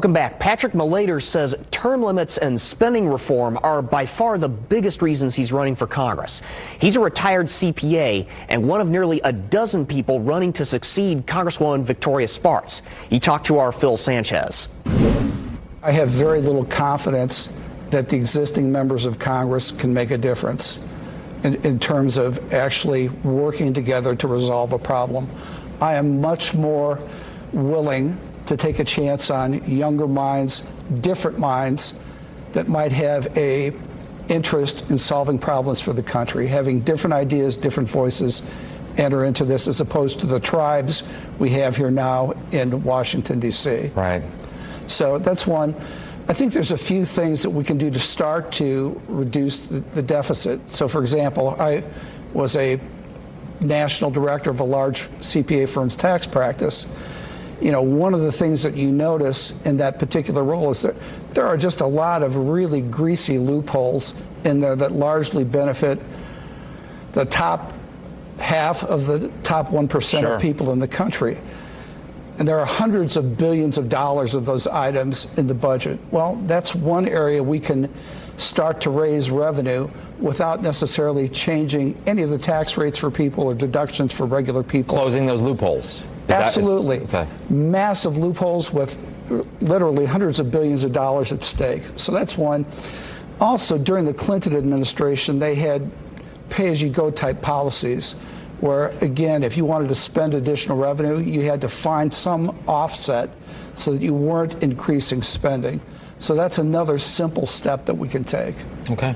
Welcome back. Patrck Malayter says term limits and spending reform are by far the biggest reasons he's running for Congress. He's a retired CPA and one of nearly a dozen people running to succeed Congresswoman Victoria Spartz. He talked to our Phil Sanchez. I have very little confidence that the existing members of Congress can make a difference in terms of actually working together to resolve a problem. I am much more willing to take a chance on younger minds, different minds that might have a interest in solving problems for the country, having different ideas, different voices enter into this, as opposed to the tribes we have here now in Washington, D.C. Right. So that's one. I think there's a few things that we can do to start to reduce the deficit. So, for example, I was a national director of a large CPA firm's tax practice. You know, one of the things that you notice in that particular role is that there are just a lot of really greasy loopholes in there that largely benefit the top half of the top 1% Sure. of people in the country. And there are hundreds of billions of dollars of those items in the budget. Well, that's one area we can start to raise revenue without necessarily changing any of the tax rates for people or deductions for regular people. Closing those loopholes. Absolutely. Okay. Massive loopholes with literally hundreds of billions of dollars at stake. So that's one. Also, during the Clinton administration, they had pay-as-you-go type policies where, again, if you wanted to spend additional revenue, you had to find some offset so that you weren't increasing spending. So that's another simple step that we can take. Okay.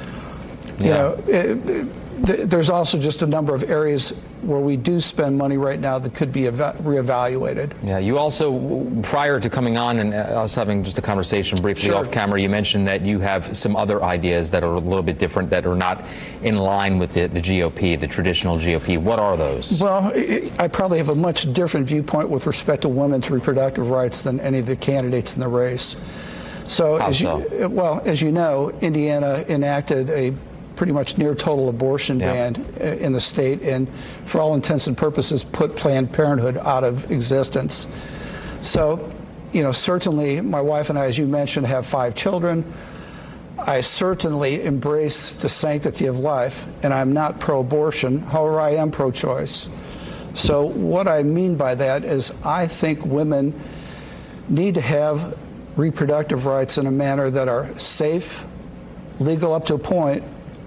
Yeah. You know, there's also just a number of areas where we do spend money right now that could be reevaluated. Yeah, you also, prior to coming on and us having just a conversation briefly Sure. off camera, you mentioned that you have some other ideas that are a little bit different, that are not in line with the GOP, the traditional GOP. What are those? Well, I probably have a much different viewpoint with respect to women's reproductive rights than any of the candidates in the race. So, How as you know, Indiana enacted a pretty much near total abortion ban in the state, and for all intents and purposes put Planned Parenthood out of existence. So, you know, certainly my wife and I, as you mentioned, have 5 children. I certainly embrace the sanctity of life, and I'm not pro-abortion. However, I am pro-choice. So what I mean by that is I think women need to have reproductive rights in a manner that are safe, legal up to a point,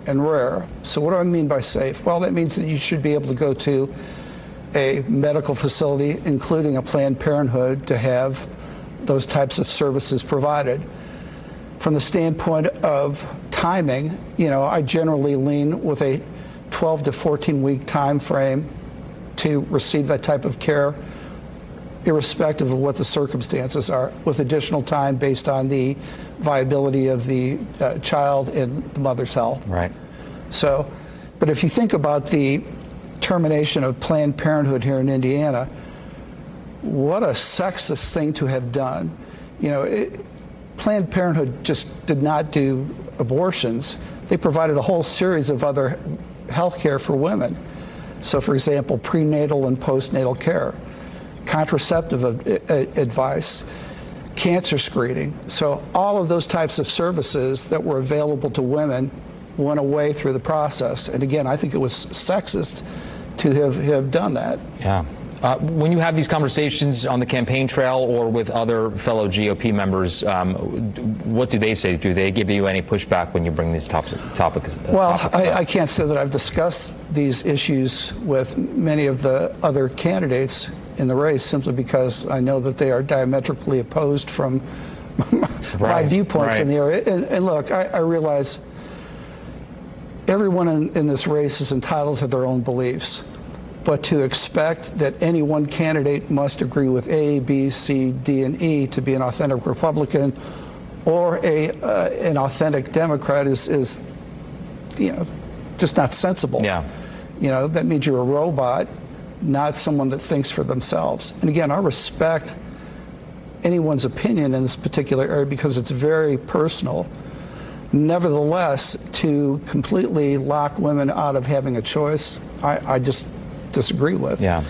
and rare. So what do I mean by safe? Well, that means that you should be able to go to a medical facility, including a Planned Parenthood, to have those types of services provided. From the standpoint of timing, you know, I generally lean with a 12 to 14 week time frame to receive that type of care, irrespective of what the circumstances are, with additional time based on the viability of the child and the mother's health. Right. So, but if you think about the termination of Planned Parenthood here in Indiana, what a sexist thing to have done. You know, Planned Parenthood just did not do abortions. They provided a whole series of other health care for women. So, for example, prenatal and postnatal care, contraceptive advice, cancer screening. So all of those types of services that were available to women went away through the process. And again, I think it was sexist to have done that. Yeah. When you have these conversations on the campaign trail or with other fellow GOP members, what do they say? Do they give you any pushback when you bring these topics? Well, I can't say that I've discussed these issues with many of the other candidates in the race, simply because I know that they are diametrically opposed from my viewpoints in the area. And look, I realize everyone in this race is entitled to their own beliefs. But to expect that any one candidate must agree with A, B, C, D, and E to be an authentic Republican or an authentic Democrat is, you know, just not sensible. Yeah. You know, that means you're a robot, not someone that thinks for themselves. And again, I respect anyone's opinion in this particular area because it's very personal. Nevertheless, to completely lock women out of having a choice, I just disagree with. Yeah.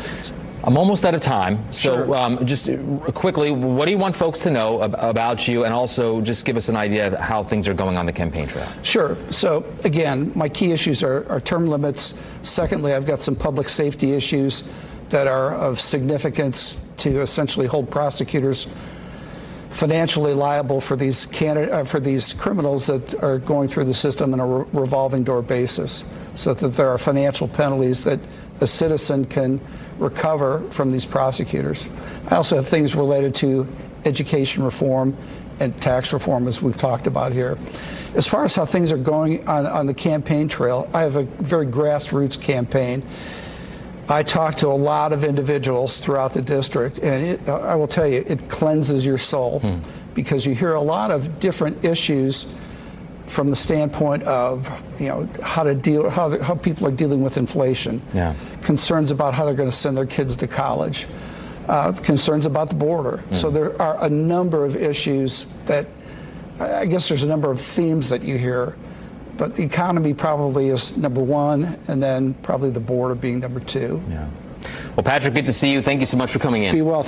I'm almost out of time, so Sure. just quickly, what do you want folks to know about you, and also just give us an idea of how things are going on the campaign trail? Sure. So again, my key issues are term limits. Secondly, I've got some public safety issues that are of significance to essentially hold prosecutors financially liable for these criminals that are going through the system on a revolving door basis, so that there are financial penalties that a citizen can recover from these prosecutors. I also have things related to education reform and tax reform, as we've talked about here. As far as how things are going on the campaign trail, I have a very grassroots campaign. I talk to a lot of individuals throughout the district, and I will tell you, it cleanses your soul, because you hear a lot of different issues from the standpoint of, how to deal, how people are dealing with inflation, concerns about how they're going to send their kids to college, concerns about the border. So there are a number of issues that, I guess there's a number of themes that you hear, but the economy probably is number one, and then probably the border being number two. Yeah. Well, Patrick, good to see you. Thank you so much for coming in. Be well.